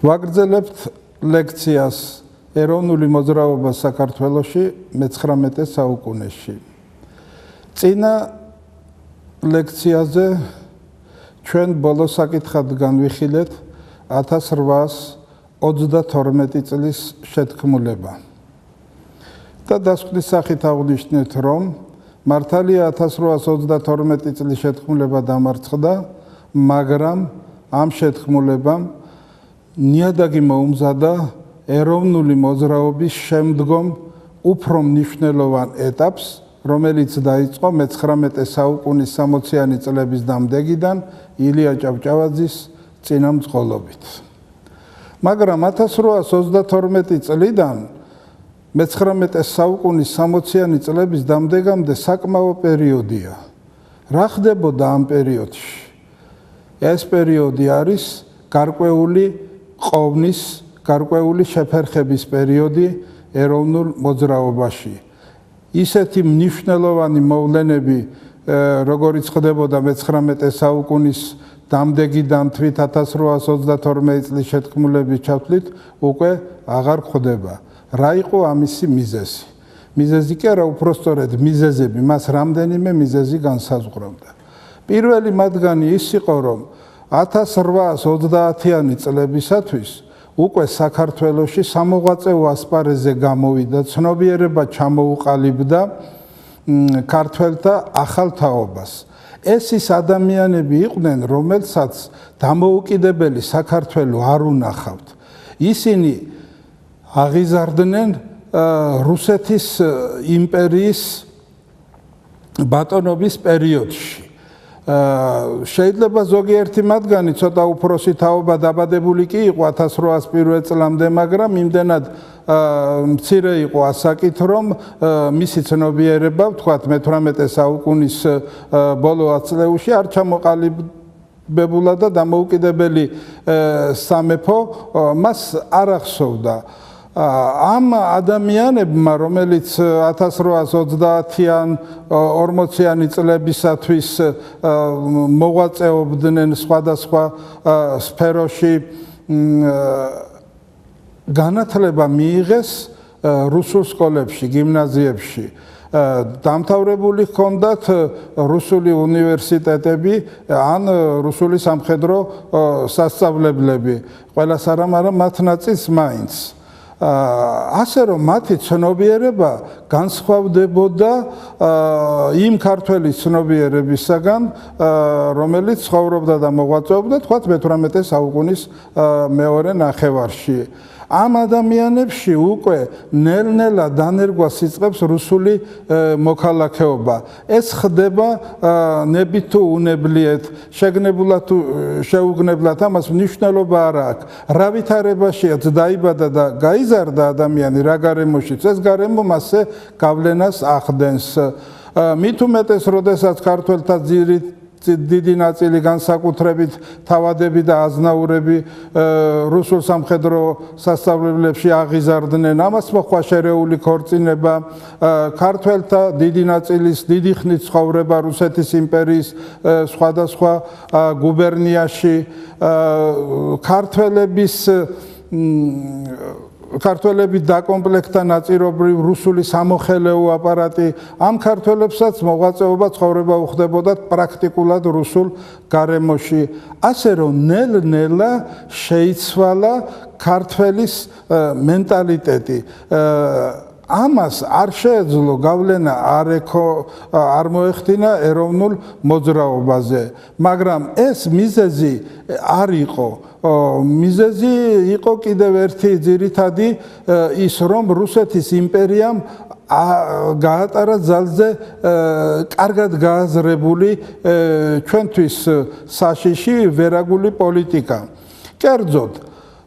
ვაგრძელებთ ლექციას ეროვნული მოძრაობა საქართველოში მე-19 საუკუნეში. წინა ლექციაზე ჩვენ ბოლო საკითხად განვიხილეთ 1832 წლის შეთქმულება. და დასკვნის სახით აღვნიშნეთ, რომ მართალია 1832 წლის შეთქმულება დამარცხდა, მაგრამ ამ შეთქმულებამ ნიადაგი მოუმზადა ეროვნული მოძრაობის შემდგომ უფრო მნიშვნელოვან ეტაპს, რომელიც დაიწყო მე-19 საუკუნის 60-იანი წლების დამდეგიდან ილია ჭავჭავაძის წინამძღოლობით. მაგრამ 1832 წლიდან მე-19 საუკუნის 60-იანი წლების დამდეგამდე საკმაო პერიოდია. რა ხდებოდა ამ პერიოდში? ეს პერიოდი არის გარკვეული ყოვნის, გარკვეული შეფერხების პერიოდი ეროვნულ მოძრაობაში. ისეთი მნიშვნელოვანი მოვლენები, როგორიც ხდებოდა მე-19 საუკუნის დამდეგიდან თვით 1832 წლის შეთქმულების ჩათვლით, უკვე აღარ ხდება. რა იყო ამისი მიზეზი? მიზეზი კი არა, უпростоრედ მიზეზები, მას რამდენიმე მიზეზი განსაზღვრავდა. პირველი მათგანი ის იყო, რომ 1830-იანი წლებისათვის უკვე საქართველოში სამოღვაწეო ასპარეზზე გამოვიდა, ცნობიერება ჩამოუყალიბდა ქართველთა ახალ თაობას. ეს ის ადამიანები იყვნენ, რომელსაც დამოუკიდებელი საქართველო არ უნახავთ. ისინი აღიზარდნენ რუსეთის იმპერიის ბატონობის პერიოდში. შეიძლება ზოგიერთი მათგანი ცოტა უფროსი თაობა დაბადებული კი იყო 1801 წლამდე, მაგრამ იმდენად მცირე იყო ასაკით, რომ მისი ცნობიერება, ვთქვათ, მე-18 საუკუნის ბოლო ათწლეულში არ ჩამოყალიბებულა და დამოუკიდებელი სამეფო მას არ ახსოვდა. ამ ადამიანებმა, რომელიც 1830-იან 40-იანი წლებისათვის მოღვაწეობდნენ სხვადასხვა სფეროში, განათლება მიიღეს რუსულ სკოლებში, გიმნაზიებში. დამთავრებული ჰქონდათ რუსული უნივერსიტეტები ან რუსული სამხედრო სასწავლებლები. ყველას არა, მაგრამ მათ ნაწილს მაინც. ასე რომ მათი ცნობიერება განსხვავდებოდა იმ ქართველის ცნობიერებისაგან, რომელიც ცხოვრობდა და მოღვაწეობდა, თქვათ, მე-18 საუკუნის მეორე ნახევარში. ამ ადამიანებში უკვე ნელ-ნელა დანერგვას იწყებს რუსული მოქალაქეობა. ეს ხდება ნებით თუ უნებლიეთ, შეგნებულად თუ შეუგნებლად, ამას მნიშვნელობა არ აქვს. რა ვითარებაშიაც დაიბადა და გაიზარდა ადამიანი, რა გარემოშიც, ეს გარემო მასზე გავლენას ახდენს. მით უმეტეს, როდესაც ქართველთა დიდი ნაწილი, განსაკუთრებით თავადები და აზნაურები რუსულ სამხედრო სასწავლებლებში აღიზარდნენ, ამას მოჰყვა შერეული ქორწინება, ქართველთა დიდი ნაწილის დიდი ხნით ცხოვრება რუსეთის იმპერიის სხვადასხვა გუბერნიაში, ქართველები დაკომპლექტდა ნაწილობრივ რუსული სამოხელეო აპარატი. ამ ქართველებსაც მოღვაწეობა ცხოვრება უხდებოდათ პრაქტიკულად რუსულ გარემოში. ასე რომ ნელ-ნელა შეიცვალა ქართველის მენტალიტეტი. ამას არ შეეძლო გავლენა არ მოეხდინა ეროვნულ მოძრაობაზე, მაგრამ ეს მიზეზი არ იყო. მიზეზი იყო კიდევ ერთი ძირითადი ის, რომ რუსეთის იმპერიამ გაატარა ძალზე კარგად გააზრებული ჩვენთვის საშიში ვერაგული პოლიტიკა. კერძოდ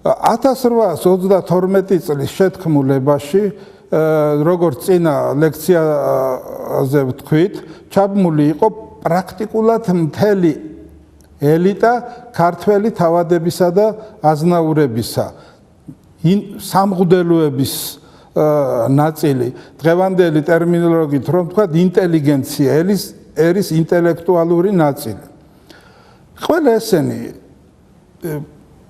1832 წლის შეთქმულებაში, როგორც წინა ლექციაზე ვთქვით, ჩაბმული იყო პრაქტიკულად მთელი ელიტა ქართველი თავადებისა და აზნაურებისა, სამღვდელოების ნაწილი, დღევანდელი ტერმინოლოგიით რომ ვთქვათ, ინტელიგენცია, ერის ინტელექტუალური ნაწილი. ყველა ესენი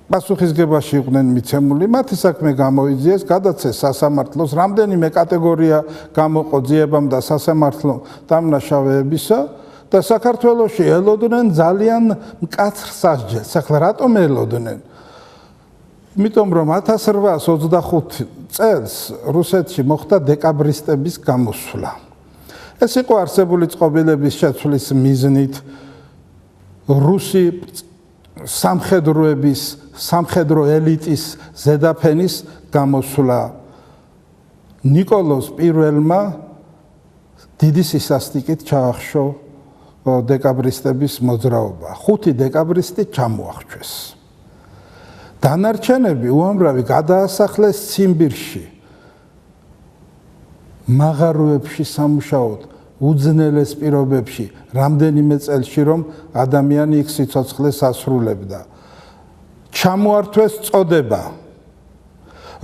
პასუხისგებაში იყვნენ მიცემული, მათი საქმე გამოიძიეს, გადაცეს სასამართლოს, რამდენიმე კატეგორია გამოყო ძიებამ და სასამართლომ დამნაშავეებისა და საქართველოში ელოდნენ ძალიან მკაცრ სასჯელს. ახლა რატომ ელოდნენ? იმიტომ რომ 1825 წელს რუსეთში მოხდა დეკაბრისტების გამოსვლა. ეს იყო არსებული წყობილების შეცვლის მიზნით რუსი სამხედროების, სამხედრო ელიტის ზედაფენის გამოსვლა. ნიკოლოზ პირველმა დიდი სისასტიკით ჩაახშო დეკაბრისტების მოძრაობა. 5 დეკაბრისტი ჩამოახჩეს. დანარჩენები უამრავი გადაასახლეს ციმბირში. მაღაროებში სამუშაოდ, უძნელეს პირობებში, რამდენიმე წელში რომ ადამიანი იქ სიცოცხლეს ასრულებდა. ჩამოართვეს წოდება.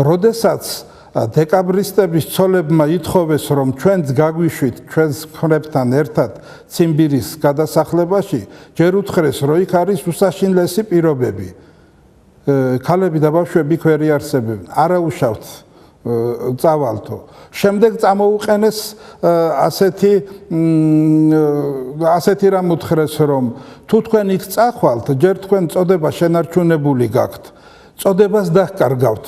როდესაც დეკაბრისტების ცოლებმა ითხოვეს რომ ჩვენც გაგვიშვით ჩვენს ქრებთან ერთად ციმბირის გადასახლებაში, ჯერ უთხრეს რომ იქ არის უსაშინლესი პირობები. ქალები და ბავშვები იქ ვერ იარსებებენ. არაუშავთ წავალთო. შემდეგ წამოუყენეს ასეთი რამ უთხრეს რომ თუ თქვენ იქ წახვალთ, ჯერ თქვენ წოდება შენარჩუნებული გაქვთ. წოდებას დაჰკარგავთ.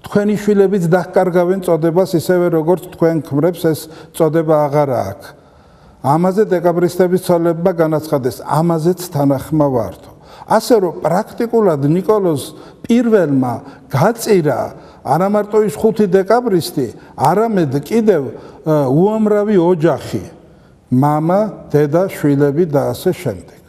თქვენი შვილებიც დაჰკარგავენ წოდებას ისევე როგორც თქვენ ქმრებს ეს წოდება აღარა აქვს. ამაზე დეკაბრისტების ცოლებმა განაცხადეს, ამაზეც თანახმა ვართო. ასე რომ პრაქტიკულად ნიკოლოზ პირველმა გაწირა არა მარტო ის 5 დეკაბრისტი, არამედ კიდევ უამრავი ოჯახი, მამა, დედა, შვილები და ასე შემდეგ.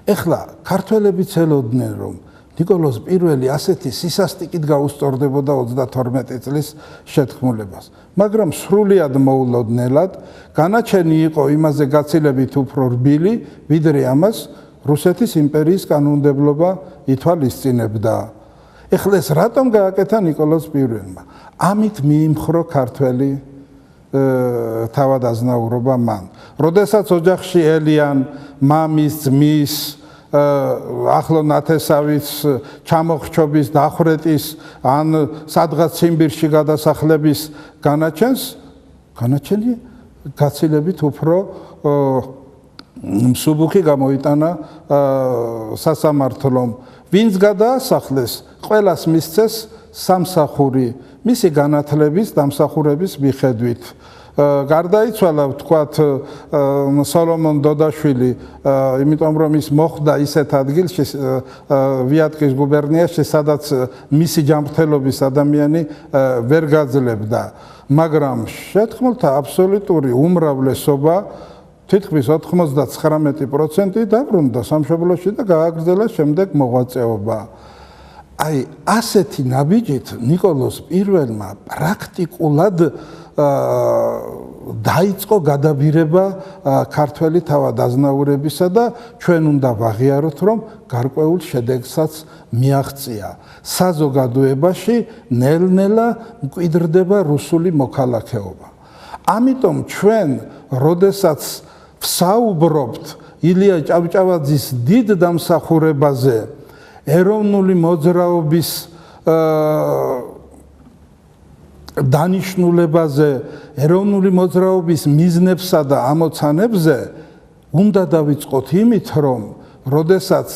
ეხლა ქართველებიც ელოდნენ რომ ნიკოლოზ პირველი ასეთი სისასტიკით გაუსწორდებოდა 32 წლის შეთქმულებას, მაგრამ სრულიად მოულოდნელად განაჩენი იყო იმაზე გაცილებით უფრო რბილი, ვიდრე ამას რუსეთის იმპერიის კანონმდებლობა ითვალისწინებდა. ეხლა ეს რატომ გააკეთა ნიკოლოზ პირველმა? ამით მიიმხრო ქართველი თავადაზნაურობა მან. როდესაც ოჯახში ელიან მამის, ძმის, ახლო ნათესავის ჩამოხრჩობის, დახვრეტის ან სადღაც ციმბირში გადასახლების განაჩენი გაცილებით უფრო მსუბუქი გამოიტანა სასამართლომ. ვინც გადაასახლეს, ყველას მისცეს სამსახური, მისი განათლების, დამსახურების მიხედვით. გარდაიცვალა ვთქვათ სოლომონ დოდაშვილი, იმიტომ რომ ის მოხვდა ისეთ ადგილში ვიატკის გუბერნიაში, სადაც მისი ჯანმრთელობის ადამიანი ვერ გაძლევდა, მაგრამ შეთქმულთა აბსოლუტური უმრავლესობა თითქმის 99% დაბრუნდა სამშობლოში და გააგრძელა შემდეგ მოღვაწეობა. აი ასეთი ნაბიჯით ნიკოლოზ პირველმა პრაქტიკულად დაიწყო გადაბირება ქართველი თავადაზნაურებისა და ჩვენ უნდა ვაღიაროთ, რომ გარკვეულ შედეგსაც მიაღწია. საზოგადოებაში ნელ-ნელა მკვიდრდება რუსული მოქალაქეობა. ამიტომ ჩვენ, როდესაც ვსაუბრობთ ილია ჭავჭავაძის დიდ დამსახურებაზე, ეროვნული მოძრაობის დანიშნულებაზე, ეროვნული მოძრაობის მიზნებსა და ამოცანებზე, უნდა დავიწყოთ იმით, რომ როდესაც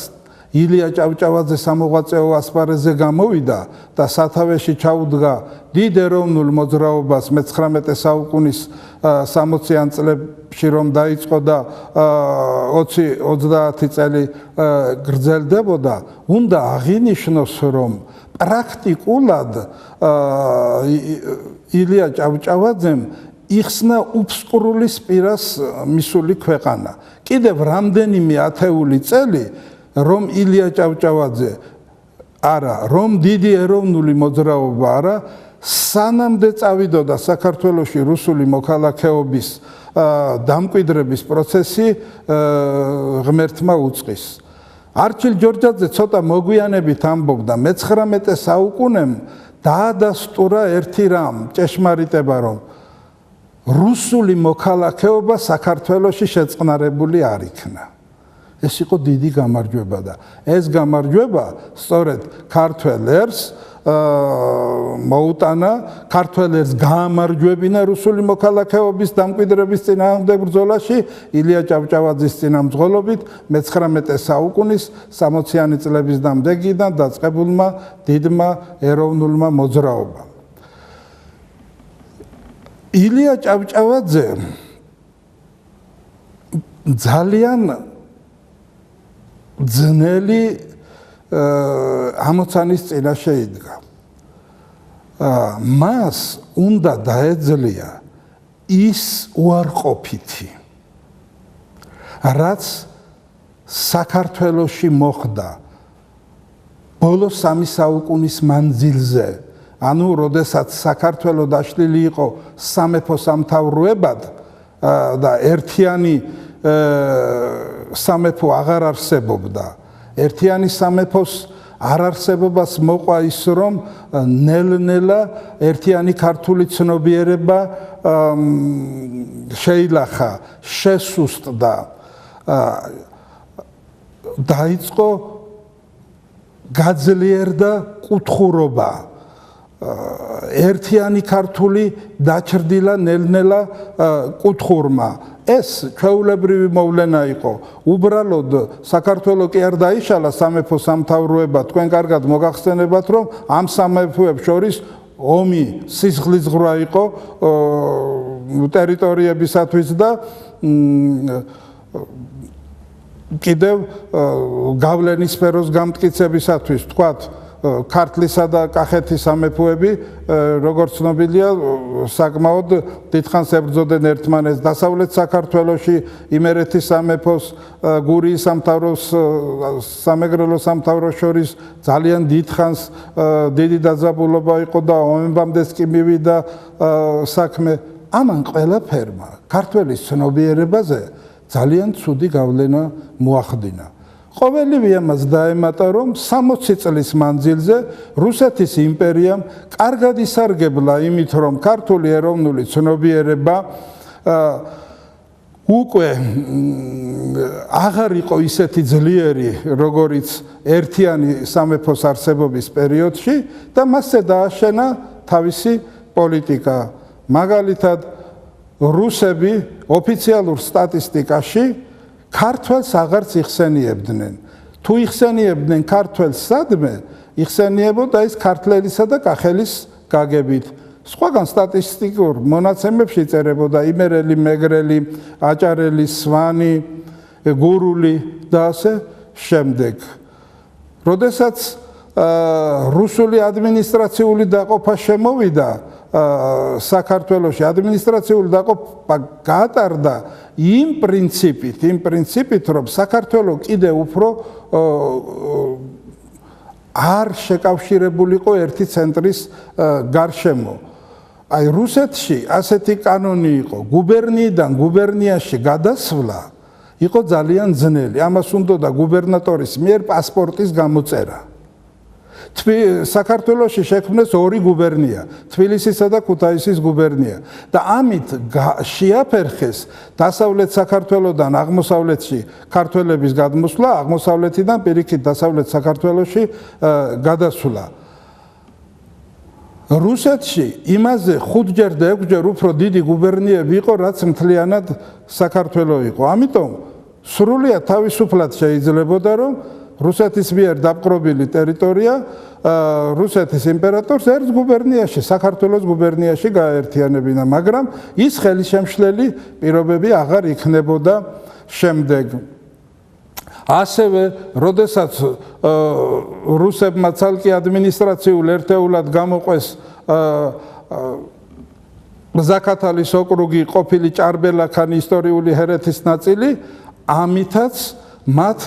ილია ჭავჭავაძე სამოღვაწეო ასპარეზზე გამოვიდა და სათავეში ჩაუდგა დიდ ეროვნულ მოძრაობას მე-19 საუკუნის 60-იან წლებში რომ დაიწყო და 20-30 წელი გრძელდებოდა, უნდა აღინიშნოს, რომ პრაქტიკულად ილია ჭავჭავაძემ იხსნა უფსკრული სპირას მისული ქვეყანა. კიდევ რამდენიმე ათეული წელი რომ ილია ჭავჭავაძე არა, რომ დიდი ეროვნული მოძრაობა არა, სანამდე წავიდოდა საქართველოში რუსული მოქალაქეობის დამკვიდრების პროცესი ღმერთმა უწყის. არჩილ ჯორჯაძე ცოტა მოგვიანებით ამბობდა, მე-19 საუკუნემ დაადასტურა ერთი რამ, ჭეშმარიტება, რომ რუსული მოქალაქეობა საქართველოში შეწყნარებული არ იქნა. ეს იყო დიდი გამარჯვება და ეს გამარჯვება სწორედ ქართველებს მოუტანა ქართველებს გაამარჯვებინა რუსული მოქალაქეობის დამკვიდრების წინააღმდეგ ბრძოლაში ილია ჭავჭავაძის წინამძღოლობით მე-19 საუკუნის 60-იანი წლების დამდეგიდან დაწყებულმა დიდმა ეროვნულმა მოძრაობამ. ილია ჭავჭავაძე ძალიან ძნელი ამოცანის წინაშე იდგა. მას უნდა დაეძლია ის უარყოფითი, რაც საქართველოში მოხდა ბოლო 3 საუკუნის მანძილზე, ანუ როდესაც საქართველო დაშლილი იყო სამეფო სამთავროებად და ერთიანი სამეფო აღარ არსებობდა. ერთიანი სამეფოს არ არსებობას მოყვა ის, რომ ნელ-ნელა ერთიანი ქართული ცნობიერება შეილახა, შესუსტდა. დაიწყო გაძლიერდა კუთხურობა. ერთიანი ქართული დაჩრდილა ნელ-ნელა კუთხურმა. ეს ჩვეულებრივი მოვლენა იყო. უბრალოდ საქართველო კი არ დაიშალა სამეფო სამთავროება, თქვენ კარგად მოგახსენებათ, რომ ამ სამეფოებს შორის ომი სისხლისღვრა იყო ტერიტორიებისათვის და კიდევ გავლენის სფეროს გამტკიცებისათვის, თქვათ, ქართლისა და კახეთის სამეფოები, როგორც ცნობილია, საკმაოდ დიდხანს ებრძოდნენ ერთმანეთს. დასავლეთ საქართველოში იმერეთის სამეფოს, გურიის სამთავროს, სამეგრელოს სამთავროს შორის ძალიან დიდხანს დიდი დაძაბულობა იყო და ომებამდეც კი მივიდა საქმე. ამან ყველაფერმა ქართველის ცნობიერებაზე ძალიან ცუდი გავლენა მოახდინა. ყოველივე ამას დაემატა, რომ 60 წლის მანძილზე რუსეთის იმპერიამ კარგად ისარგებლა იმით, რომ ქართული ეროვნული ცნობიერება უკვე აღარ იყო ისეთი ძლიერი, როგორიც ერთიანი სამეფოს არსებობის პერიოდში და მასზე დააშენა თავისი პოლიტიკა. მაგალითად, რუსები ოფიციალურ სტატისტიკაში ქართველს აღარც იხსენიებდნენ. თუ იხსენიებდნენ ქართველს სადმე, იხსენიებოდა ის ქართლელისა და კახელის გაგებით. სხვაგან სტატისტიკურ მონაცემებში წერებოდა იმერელი, მეგრელი, აჭარელი, სვანი, გურული და ასე შემდეგ. როდესაც რუსული ადმინისტრაციული დაყოფა შემოვიდა საქართველოში, ადმინისტრაციული დაყოფა გაატარდა იმ პრინციპით, რომ საქართველო კიდევ უფრო არ შეკავშირებულიყო ერთი ცენტრის გარშემო. აი რუსეთში ასეთი კანონი იყო, გუბერნიიდან გუბერნიაში გადასვლა იყო ძალიან ძნელი. ამას უნდოდა გუბერნატორის მიერ პასპორტის გამოწერა. საქართველოში შექმნეს 2 გუბერნია, თბილისისა და ქუთაისის გუბერნია და ამით შეაფერხეს დასავლეთ საქართველოდან აღმოსავლეთში ქართველების გადმოსვლა, აღმოსავლეთიდან პირიქით დასავლეთ საქართველოში გადასვლა. რუსეთში იმაზე 5-ჯერ და 6-ჯერ უფრო დიდი გუბერნიები იყო, რაც მთლიანად საქართველო იყო. ამიტომ სრულიად თავისუფლად შეიძლებოდა, რომ რუსეთის მიერ დაპყრობილი ტერიტორია რუსეთის იმპერატორს ერთ გუბერნიაში, საქართველოს გუბერნიაში გააერთიანებინა, მაგრამ ის ხელისშემშლელი პირობები აღარ იქნებოდა შემდეგ. ასევე, როდესაც რუსებმა ცალკე ადმინისტრაციულ ერთეულად გამოყვეს ზაქათალის ოკრუგი, ყოფილი ჭარბელაქანი, ისტორიული ჰერეთის ნაწილი, ამითაც მათ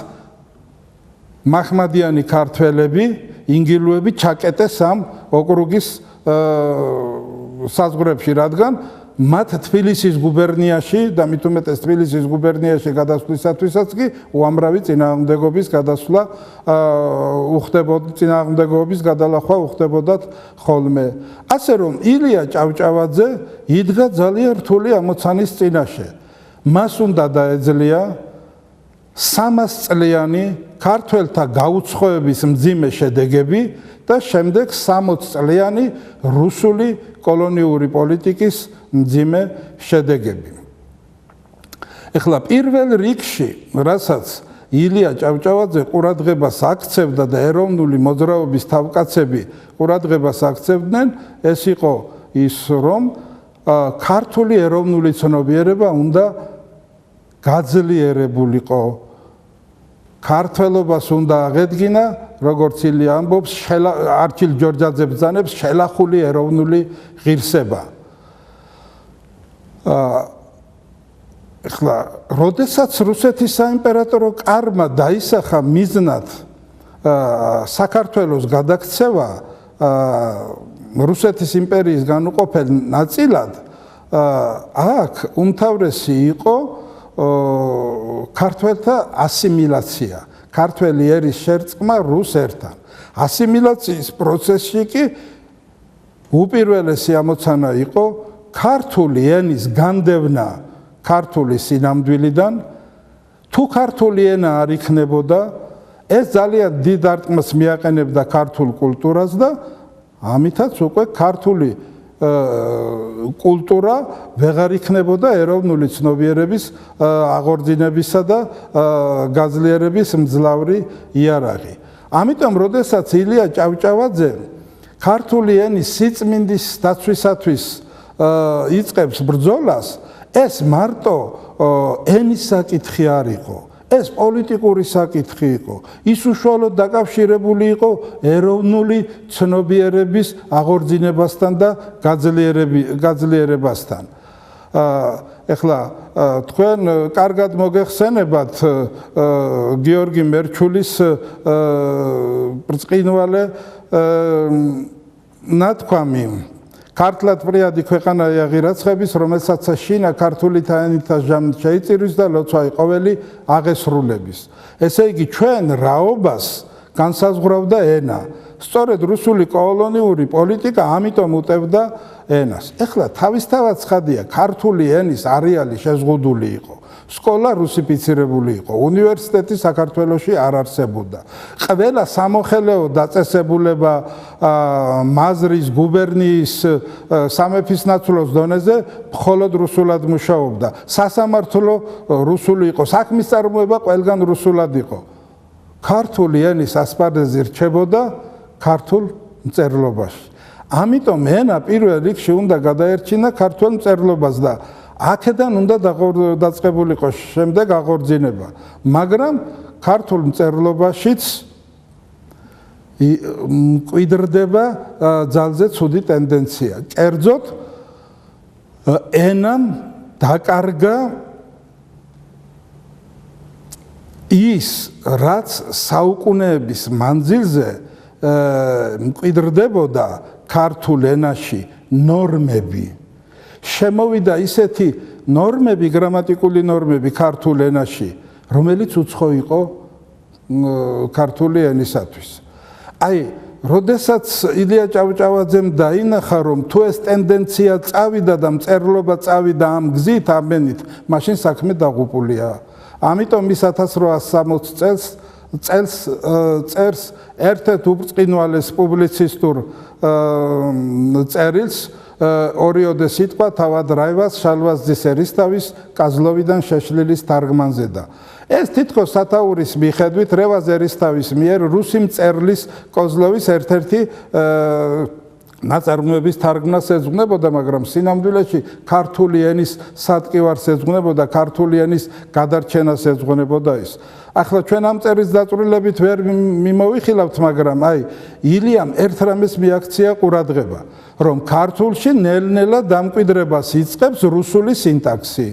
მაჰმადიანი ქართველები, ინგილოები ჩაკეტეს ამ ოკრუგის საზღვრებში, რადგან მათ თბილისის გუბერნიაში და მით უმეტეს თბილისის გუბერნიაში გადასვლისათვისაც კი უამრავი წინააღმდეგობის გადასვლა უხდებოდა, წინააღმდეგობის გადალახვა უხდებოდათ ხოლმე. ასე რომ ილია ჭავჭავაძე იდგა ძალიან რთული ამოცანის წინაშე. მას უნდა დაეძლია 300 წლიანი ქართველთა გაუცხოების მძიმე შედეგები და შემდეგ 60 წლიანი რუსული კოლონიური პოლიტიკის მძიმე შედეგები. ეხლა პირველ რიგში, რასაც ილია ჭავჭავაძე ყურადღებას აქცევდა და ეროვნული მოძრაობის თავკაცები ყურადღებას აქცევდნენ, ეს იყო ის, რომ ქართული ეროვნული ცნობიერება უნდა გაძლიერებულიყო. ქართველობას უნდა აღედგინა, როგორც ილია ამბობს, არჩილ ჯორჯაძე ბრძანებს შელახული ეროვნული ღირსება. ეხლა, როდესაც რუსეთის საიმპერატორო კარმა დაისახა მიზნად საქართველოს გადაქცევა რუსეთის იმპერიის განუყოფელ ნაწილად, აქ უმთავრესი იყო ქართველთა ასიმილაცია, ქართველი ერის შერწყმა რუს ერთან. ასიმილაციის პროცესში კი უპირველესი ამოცანა იყო ქართული ენის განდევნა ქართული სინამდვილიდან. თუ ქართული ენა არ იქნებოდა, ეს ძალიან დიდ არტყმას მიაყენებდა ქართულ კულტურას და ამითაც უკვე ქართული კულტურა ვეღარ იქნებოდა ეროვნული ცნობიერების აღორძინებისა და გაძლიერების მძლავრი იარაღი. ამიტომ, როდესაც ილია ჭავჭავაძე ქართული ენის სიწმინდის დაცვისათვის იწყებს ბრძოლას, ეს მარტო ენის საკითხი არ იყო, ეს პოლიტიკური საკითხი იყო. ის უშუალოდ დაკავშირებული იყო ეროვნული ცნობიერების აღორძინებასთან და გაძლიერებასთან. ეხლა თქვენ კარგად მოგეხსენებათ გიორგი მერჩულის ბრწყინვალე ნათქვამი. ქართლად პრიადი ქვეყანაა ღირაცხების, რომელსაც შინა ქართული თანითა ჟამით შეიწირვის და ლოცვაი ყოველი აღესრულების. ესე იგი, ჩვენ რაობას განსაზღვრავდა ენა. სწორედ რუსული კოლონიური პოლიტიკა ამიტომ უტევდა ენას. ეხლა თავისთავად ცხადია, ქართული ენის არეალი შეზღუდული იყო. სკოლა რუსიფიცირებული იყო, უნივერსიტეტი საქართველოში არ არსებობდა. ყველა სამოხელეო დაწესებულება მაზრის, გუბერნიის, სამეფის ნაცვლოს დონეზე მხოლოდ რუსულად მუშაობდა. სასამართლო რუსული იყო, საქმის წარმოება ყველგან რუსულად იყო. ქართული ენის ასპარეზი რჩებოდა ქართულ მწერლობაში. ამიტომ ენა პირველ რიგში უნდა გადაერჩინა ქართულ მწერლობას და აქედან უნდა დაწყებულიყო შემდეგ აღორძინება. მაგრამ ქართულ მწერლობაშიც მკვიდრდება ძალზე ცუდი ტენდენცია. კერძოდ ენამ დაკარგა ის, რაც საუკუნეების მანძილზე მკვიდრდებოდა ქართულ ენაში ნორმები. შემოვიდა ისეთი ნორმები, გრამატიკული ნორმები ქართულ ენაში, რომელიც უცხო იყო ქართული ენისათვის. აი, როდესაც ილია ჭავჭავაძემ დაინახა, რომ თუ ეს ტენდენცია წავიდა და მწერლობა წავიდა ამ გზით, ამენით, მაშინ საქმე დაღუპულია. ამიტომ ის 1860 წელს წერს ერთ-ერთ უბრწყინვალეს პუბლიცისტურ წერილს ორიოდე სიტყვა თავად რაივას შალვაზძის ერისთავის კაზლოვიდან შეშლილის თარგმანზე და ეს თითქოს სათაურის მიხედვით რევაზ ერისთავის მიერ რუსი მწერლის კოზლოვის ერთ-ერთი ნაწარმოების თარგმნას ეძღვნებოდა, მაგრამ სინამდვილეში ქართული ენის სატკივარს ეძღვნებოდა, ქართული ენის გადარჩენას ეძღვნებოდა ის. ახლა ჩვენ ამ წერის დაწვრილებით ვერ მიმოვიხილავთ, მაგრამ აი ილიამ ერთ რამეს მიაქცია ყურადღება, რომ ქართულში ნელ-ნელა დამკვიდრებას იწყებს რუსული სინტაქსი.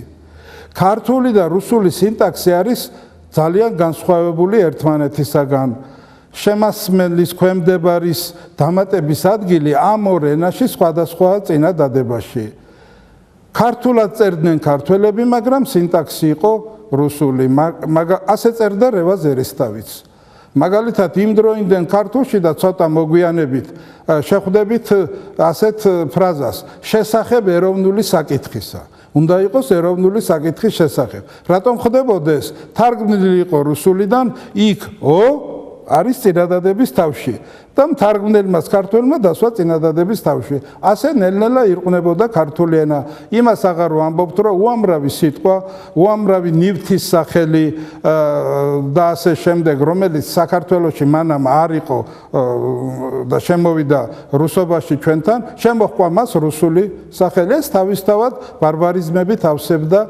ქართული და რუსული სინტაქსი არის ძალიან განსხვავებული ერთმანეთისაგან. შემასმელის ქვემდებარის დამატების ადგილი ამ ორ ენაში სხვადასხვაა წინა დადებაში. ქართულად წერდნენ ქართველები, მაგრამ სინტაქსი იყო რუსული. ასე წერდა რევაზ ერისთავიც. მაგალითად, იმ დროინდელ ქართულში და ცოტა მოგვიანებით შეხვდებით ასეთ ფრაზას: შესახებ ეროვნული საკითხისა. უნდა იყოს ეროვნული საკითხის შესახებ. რატომ ხდებოდა ეს? თარგმნილი იყო რუსულიდან, იქ არის წინადადების თავში და მთარგმნელმა ქართველმა დასვა წინადადების თავში. ასე ნელ-ნელა ირყვნებოდა ქართული ენა. იმას აღარ ვამბობთ, რომ უამრავი სიტყვა, უამრავი ნივთის სახელი და ასე შემდეგ, რომელიც საქართველოში მანამ არ იყო და შემოვიდა რუსობაში ჩვენთან, შემოჰყვა მას რუსული სახელი. ეს თავისთავად ბარბარიზმებით ავსებდა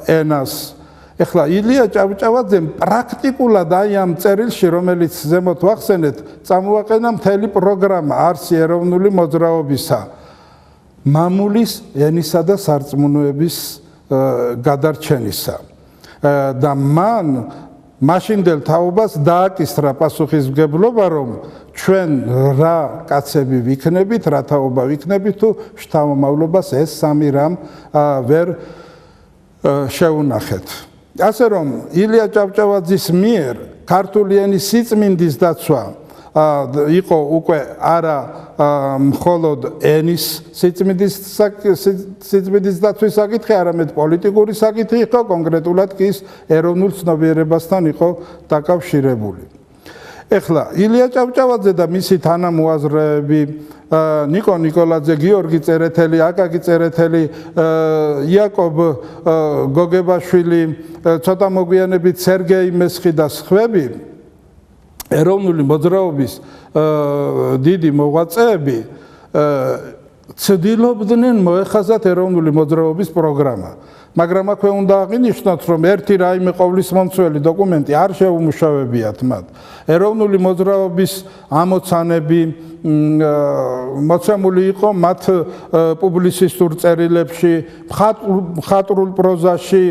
ენას. ეხლა ილია ჭავჭავაძემ პრაქტიკულად აი ამ წერილში, რომელიც ზემოთ ვახსენეთ, წამოაყენა მთელი პროგრამა არსი ეროვნული მოძრაობისა, მამულის ენისა და სარწმუნოების გადარჩენისა. და მან მაშინდელ თაობას დააკისრა პასუხისმგებლობა, რომ ჩვენ რა კაცები ვიქნებით, რა თაობა ვიქნებით, თუ შთამომავლობას ეს სამი რამ ვერ შეუნახეთ. ასე რომ ილია ჭავჭავაძის მიერ ქართული ენის სიწმინდის დაცვა იყო უკვე არა მხოლოდ ენის სიწმინდის დაცვის საკითხი, არამედ პოლიტიკური საკითხი იყო, კონკრეტულად კი ის ეროვნულ ცნობიერებასთან იყო დაკავშირებული. ეხლა ილია ჭავჭავაძე და მისი თანამოაზრეები ნიკო ნიკოლაძე, გიორგი წერეთელი, აკაკი წერეთელი, იაკობ გოგებაშვილი, ცოტა მოგვიანებით სერგეი მესხი და სხვები, ეროვნული მოძრაობის დიდი მოღვაწეები ცდილობდნენ მოეხაზათ ეროვნული მოძრაობის პროგრამა. მაგრამ აქვე უნდა აღინიშნოთ, რომ ერთი რაიმე ყოვლისმომცველი დოკუმენტი არ შეუმუშავებიათ მათ. ეროვნული მოძრაობის ამოცანები მოცემული იყო მათ პუბლიცისტურ წერილებში, მხატვრულ პროზაში,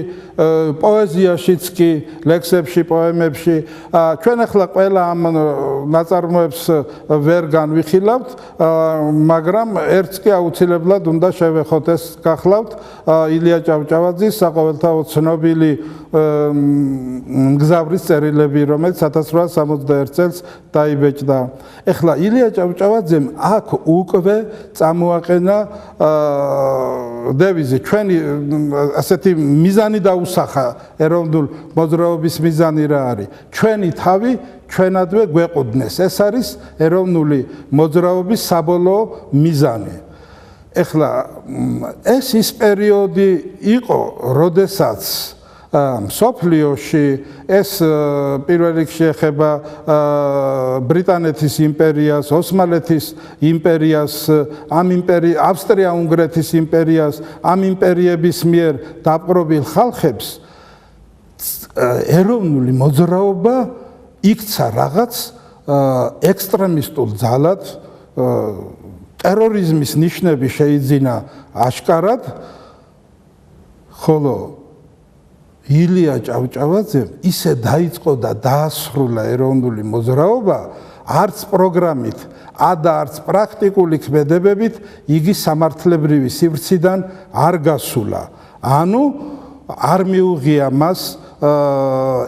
პოეზიაშიც კი, ლექსებში, პოემებში. ჩვენ ახლა ყველა ამ ნაწარმოებს ვერ განვიხილავთ, მაგრამ ერთს კი აუცილებლად უნდა შევეხოთ, ეს გახლავთ ილია ჭავჭავაძის საყოველთაო ცნობილი მგზავრის წერილები, რომელიც 1861 წელს დაიბეჭდა. ეხლა ილია ჭავჭავაძემ აქ უკვე წამოაყენა დევიზი, ჩვენი ასეთი მიზანი დაუსახა ეროვნულ მოძრაობის მიზანი რა არის? ჩვენი თავი ჩვენადვე გვეყუდნეს. ეს არის ეროვნული მოძრაობის საბოლოო მიზანი. ეხლა ეს ის პერიოდი იყო, როდესაც მსოფლიოში ეს პირველ რიგში ეხება ბრიტანეთის იმპერიას, ოსმალეთის იმპერიას, ავსტრია-უნგრეთის იმპერიას, ამ იმპერიების მიერ დაპყრობილ ხალხებს ეროვნული მოძრაობა იქცა რაღაც ექსტრემისტულ ძალად, ტერორიზმის ნიშნები შეიძინა აშკარად, ხოლო ილია ჭავჭავაძემ ისე დაიწყო და დაასრულა ეროვნული მოძრაობა, არც პროგრამით, და არც პრაქტიკული ქმედებებით იგი სამართლებრივი სივრციდან არ გასულა. ანუ არ მიუღია მას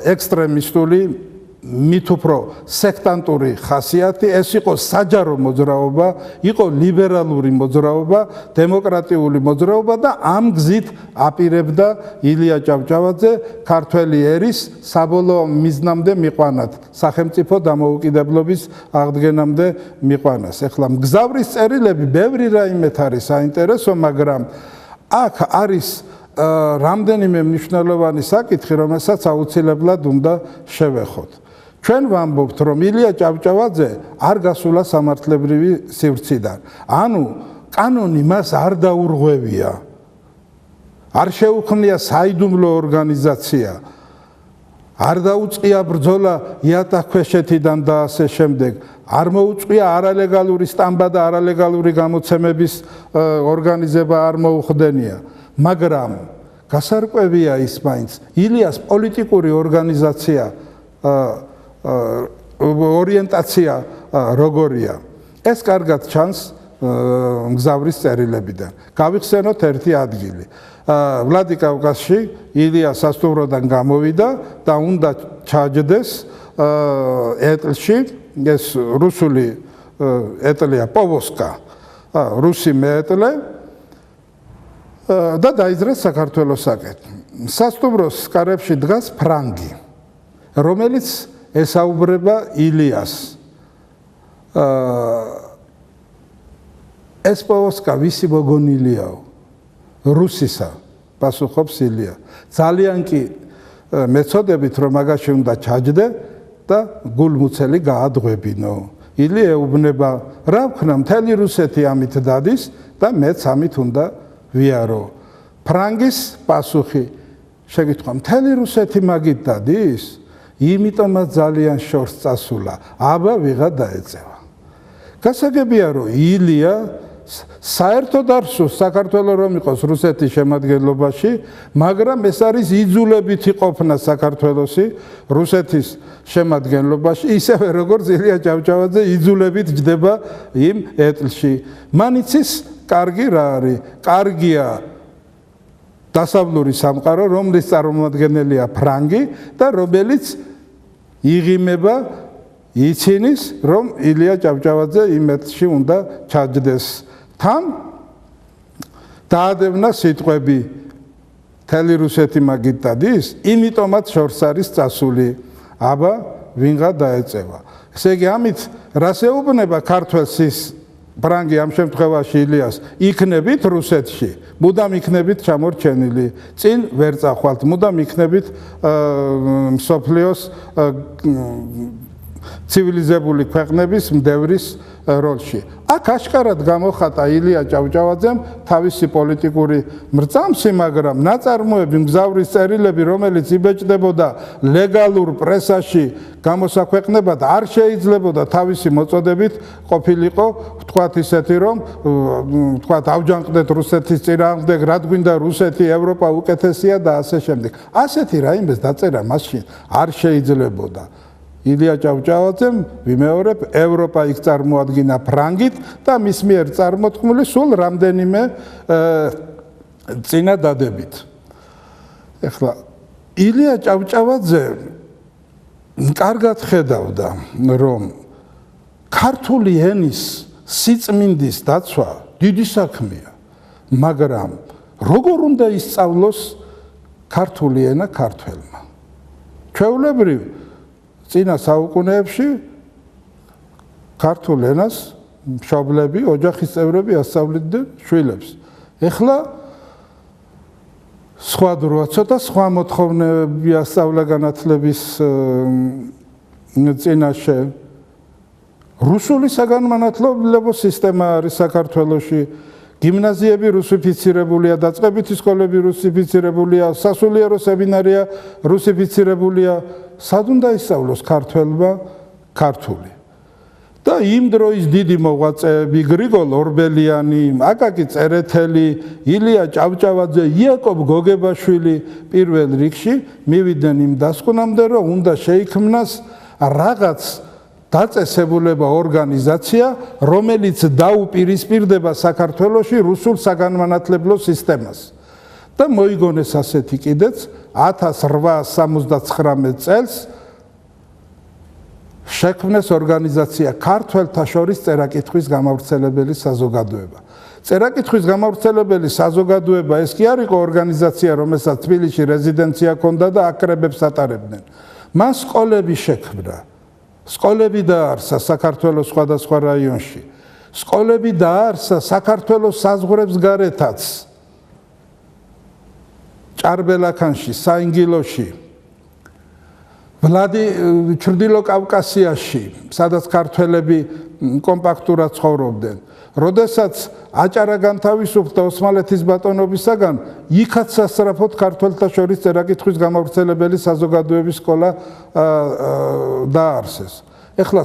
ექსტრემისტული, მით უფრო სექტანტური ხასიათი. ეს იყო საჯარო მოძრაობა, იყო ლიბერალური მოძრაობა, დემოკრატიული მოძრაობა და ამ გზით აპირებდა ილია ჭავჭავაძე ქართველი ერის საბოლოო მიზნამდე მიყვანათ, სახელმწიფო დამოუკიდებლობის აღდგენამდე მიყვანას. ეხლა მგზავრის წერილები ბევრი რაიმეთ არის საინტერესო, მაგრამ აქ არის რამდენიმე მნიშვნელოვანი საკითხი, რომელსაც აუცილებლად უნდა შევეხოთ. ჩვენ ვამბობთ, რომ ილია ჭავჭავაძე არ გასულა სამართლებრივი სივრციდან. ანუ კანონი მას არ დაურღვევია. არ შეუქმნია საიდუმლო ორგანიზაცია. არ დაუწყია ბრძოლა იატაკქვეშეთიდან და ასე შემდეგ. არ მოუწყია არალეგალური სტამბა და არალეგალური გამოცემების ორგანიზება არ მოუხდენია. მაგრამ გასარკვევია ის მაინც, ილიას პოლიტიკური ორგანიზაცია ორიენტაცია როგორია. ეს კარგად ჩანს მგზავრის წერილებიდან. გავიხსენოთ ერთი ადგილი. ვლადიკავკაზში ილია სასტუმროდან გამოვიდა და უნდა ჩაჯდეს ეტლში, ეს რუსული ეტლია პოვოსკა, რუსი მეეტლე. და დაიძრეს საქართველოსაკენ. სასტუმროს კარებში დგას ფრანგი, რომელიც ესაუბრება ილიას. ეს პოვოსკა ვისი მოგონილიაო? რუსისა, პასუხობს ილია. ძალიან კი მეცოდებით რომ მაგაში უნდა ჩაჯდე და გულმუცელი გაადღვებინო. ილია ეუბნება, რა ვქნა, მთელი რუსეთი ამით დადის და მეც ამით უნდა ვიარო. ფრანგის პასუხი, შეგიტყვა, მთელი რუსეთი მაგით დადის? იმიტომაც ძალიან შორს წასულა, აბა ვიღა დაეწევა. გასაგებია რომ ილია საერთოდ არ სურს საქართველოს რომ იყოს რუსეთის შემადგენლობაში, მაგრამ ეს არის იძულებითი ყოფნა საქართველოსი რუსეთის შემადგენლობაში, ისევე როგორც ილია ჭავჭავაძე იძულებით ჯდება იმ ეტლში. მან იცის კარგი რა არის? კარგია დასავლური სამყარო, რომლის წარმომადგენელია ფრანგი და რომელიც იღიმება იცინის, რომ ილია ჭავჭავაძე იმ ეტლში უნდა ჩაჯდეს. თან დაადევნა სიტყვები მთელი რუსეთი მაგით დადის, იმიტომაც შორს არის წასული, აბა ვინღა დაეწევა. ესე იგი ამით რას ეუბნება ქართველს ის ფრანგი ამ შემთხვევაში ილიას, იქნებით რუსეთში, მუდამ იქნებით ჩამორჩენილი, წინ ვერ წახვალთ, მუდამ იქნებით მსოფლიოს ცივილიზებული ქვეყნების მდევრის როლში. აქ აშკარად გამოხატა ილია ჭავჭავაძემ თავისი პოლიტიკური მრწამსი, მაგრამ ნაწარმოები, მგზავრის წერილები, რომელიც იბეჭდებოდა ლეგალურ პრესაში გამოსაქვეყნებად, არ შეიძლებოდა თავისი მოწოდებით ყოფილიყო, ვთქვათ ისეთი, რომ ვთქვათ ავჯანყდეთ რუსეთის წინააღმდეგ, რა გვინდა რუსეთი, ევროპა უკეთესია და ასე შემდეგ. ასეთი რაიმეს დაწერა მაშინ არ შეიძლებოდა. ილია ჭავჭავაძემ, ვიმეორებ, ევროპა იქ წარმოადგინა ფრანგით და მის მიერ წარმოთქმული სულ რამდენიმე წინადადებით. ეხლა ილია ჭავჭავაძე კარგად ხედავდა, რომ ქართული ენის სიწმინდის დაცვა დიდი საქმეა, მაგრამ როგორ უნდა ისწავლოს ქართული ენა ქართველმა? ჩვეულებრივ წინა საუკუნეებში ქართულ ენას მშობლები, ოჯახის წევრები ასწავლიდნენ შვილებს. ეხლა სხვა დროა, ცოტა სხვა მოთხოვნები ასწავლა განათლების წინაშე. რუსული საგანმანათლებლო სისტემა არის საქართველოში. გიმნაზიები რუსიფიცირებულია, დაწყებითი სკოლები რუსიფიცირებულია, სასულიერო სემინარია რუსიფიცირებულია. სად უნდა ისწავლოს ქართველმა ქართული? და იმ დროის დიდი მოღვაწეები, გრიგოლ ორბელიანი, აკაკი წერეთელი, ილია ჭავჭავაძე, იაკობ გოგებაშვილი პირველ რიგში მივიდნენ იმ დასკვნამდე, რომ უნდა შეიქმნას რაღაც დაწესებულება ორგანიზაცია, რომელიც დაუპირისპირდება საქართველოში რუსულ საგანმანათლებლო სისტემას. და მოიგონეს ასეთი კიდეც 1879 წელს შექმნეს ორგანიზაცია ქართველთა შორის წერა-კითხვის გამავრცელებელი საზოგადოება. წერა-კითხვის გამავრცელებელი საზოგადოება ეს კი არ იყო ორგანიზაცია, რომელსაც თბილისში რეზიდენცია ჰქონდა და აკრებებს ატარებდნენ. მას სკოლები შექმნა. სკოლები დაარსა საქართველოს სხვადასხვა რაიონში. სკოლები დაარსა საქართველოს საზღვრებს გარეთაც. ჭარბელაქანში, საინგილოში, ჩრდილო კავკასიაში, სადაც ქართველები კომპაქტურად ცხოვრობდნენ. როდესაც აჭარა განთავისუფლდა ოსმალეთის ბატონობისაგან, იქაც სასწრაფოდ ქართველთა შორის წერა-კითხვის გამავრცელებელი საზოგადოების სკოლა დაარსეს. ეხლა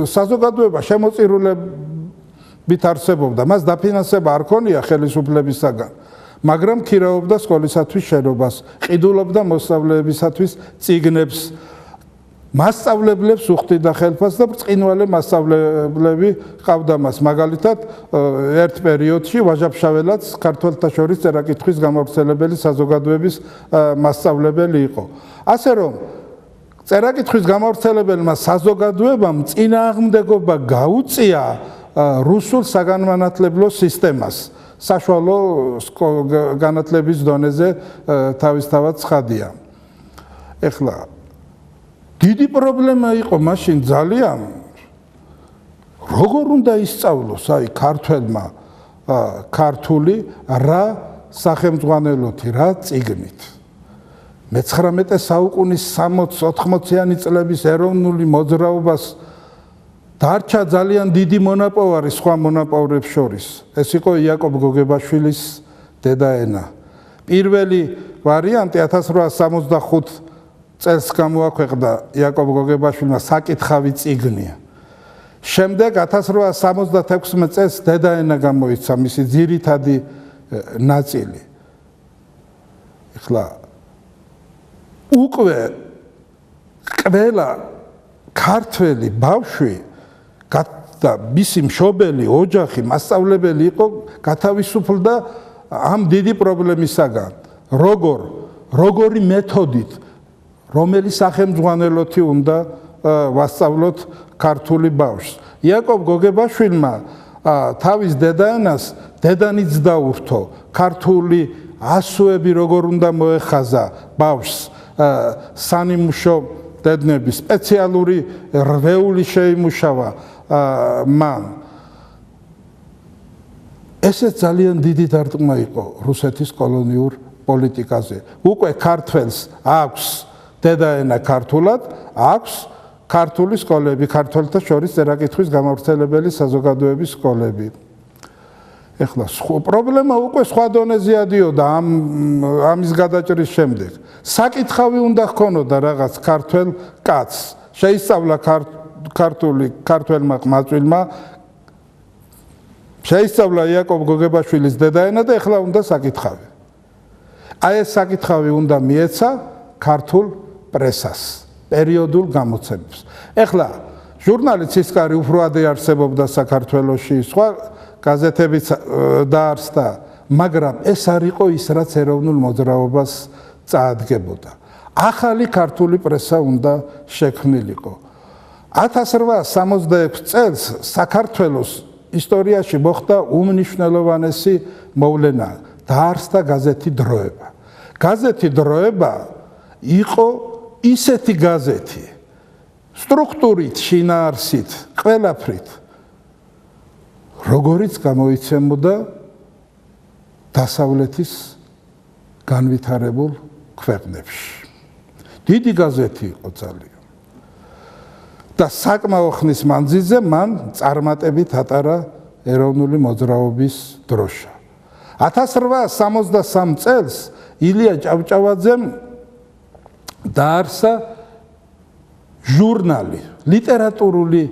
საზოგადოება შემოწირულებით არსებობდა, მას დაფინანსება არ ქონია ხელისუფლებისაგან. მაგრამ ქირაობდა სკოლისათვის შენობას, ყიდულობდა მოსწავლეებისათვის წიგნებს, მასწავლებლებს უხდიდა ხელფასს და ბრწყინვალე მასწავლებლები ყავდა მას. მაგალითად, ერთ პერიოდში ვაჟა-ფშაველაც ქართველთა შორის წერა-კითხვის გამავრცელებელი საზოგადოების მასწავლებელი იყო. ასე რომ, წერა-კითხვის გამავრცელებელმა საზოგადოებამ წინააღმდეგობა გაუწია რუსულ საგანმანათლებლო სისტემას საშუალო განათლების დონეზე თავისთავად ცხადია. ეხლა დიდი პრობლემა იყო მაშინ ძალიან როგორ უნდა ისწავლოს აი ქართველმა ქართული რა სახელმძღვანელოთი რა წიგნით მე-19 საუკუნის 60-80-იანი წლების ეროვნული მოძრაობას დარჩა ძალიან დიდი მონაპოვარი სხვა მონაპოვრებს შორის ეს იყო იაკობ გოგებაშვილის დედაენა პირველი ვარიანტი 1865 წელს გამოაქვეყნა იაკობ გოგებაშვილმა საკითხავი წიგნი შემდეგ 1876 წელს დედაენა გამოიცა მისი ძირითადი ნაწილი ეხლა უკვე ყველა ქართველი ბავშვი და მისი მშობელი ოჯახი მასწავლებელი იყო გათავისუფლდა ამ დიდი პრობლემისაგან როგორი მეთოდით რომელი სახელმძღვანელოთი უნდა ვასწავლოთ ქართული ბავშვს იაკობ გოგებაშვილმა თავის დედაენას დედანიც დაურთო ქართული ასოები როგორ უნდა მოეხაზა ბავშვს სანიმუშო დედნების სპეციალური რვეული შეიმუშავა მან ესეც ძალიან დიდი დარტყმა იყო რუსეთის კოლონიურ პოლიტიკაზე უკვე ქართველს აქვს დედაენა ქართულად აქვს ქართული სკოლები ქართველთა შორის წერა-კითხვის გამავრცელებელი საზოგადოების სკოლები ეხლა პრობლემა უკვე სხვა დონეზე ადიოდა ამის გადაჭრის შემდეგ საკითხავი უნდა ჰქონოდა რაღაც ქართველ კაცს შეისწავლა ქართველმა ყმაწვილმა შეისწავლა იაკობ გოგებაშვილის დედაენა და ეხლა უნდა საკითხავი აი ეს საკითხავი უნდა მიეცა ქართულ პრესას პერიოდულ გამოცემებს ეხლა ჟურნალი ცისკარი უფრო ადრე არსებობდა საქართველოში სხვა გაზეთებიც დაარსდა მაგრამ ეს არ იყო ის რაც ეროვნულ მოძრაობას წაადგებოდა ახალი ქართული პრესა უნდა შექმნილიყო 1866 წელს საქართველოს ისტორიაში მოხდა უმნიშვნელოვანესი მოვლენა დაარსდა გაზეთი დროება გაზეთი დროება იყო ისეთი გაზეთი სტრუქტურით შინაარსით ყველაფრით როგორიც გამოიცემოდა დასავლეთის განვითარებულ ქვეყნებში დიდი გაზეთი იყო ძალიან და საკმაო ხნის მანძილზე მან წარმატებით ატარა ეროვნული მოძრაობის დროშა 1863 წელს ილია ჭავჭავაძემ დაარსა ჟურნალი ლიტერატურული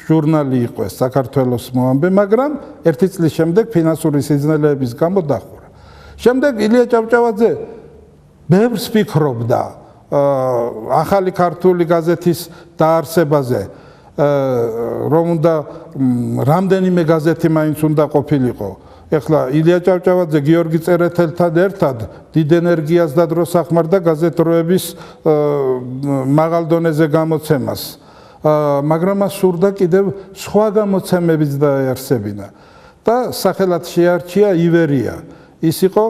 ჟურნალი იყო ეს საქართველოს მოამბე მაგრამ ერთი წლის შემდეგ ფინანსური სიძნელეების გამო დახურა შემდეგ ილია ჭავჭავაძე ბევრს ფიქრობდა ახალი ქართული გაზეთის დაარსებაზე რომ უნდა რამდენიმე გაზეთი მაინც უნდა ყოფილიყო ეხლა ილია ჭავჭავაძე გიორგი წერეთელთან ერთად დიდ ენერგიას და დროს ახმარდა გაზეთ დროების მაღალ დონეზე გამოცემას მაგრამ მას სურდა კიდევ სხვა გამოცემებიც დაეარსებინა და სახელად შეარჩია ივერია ის იყო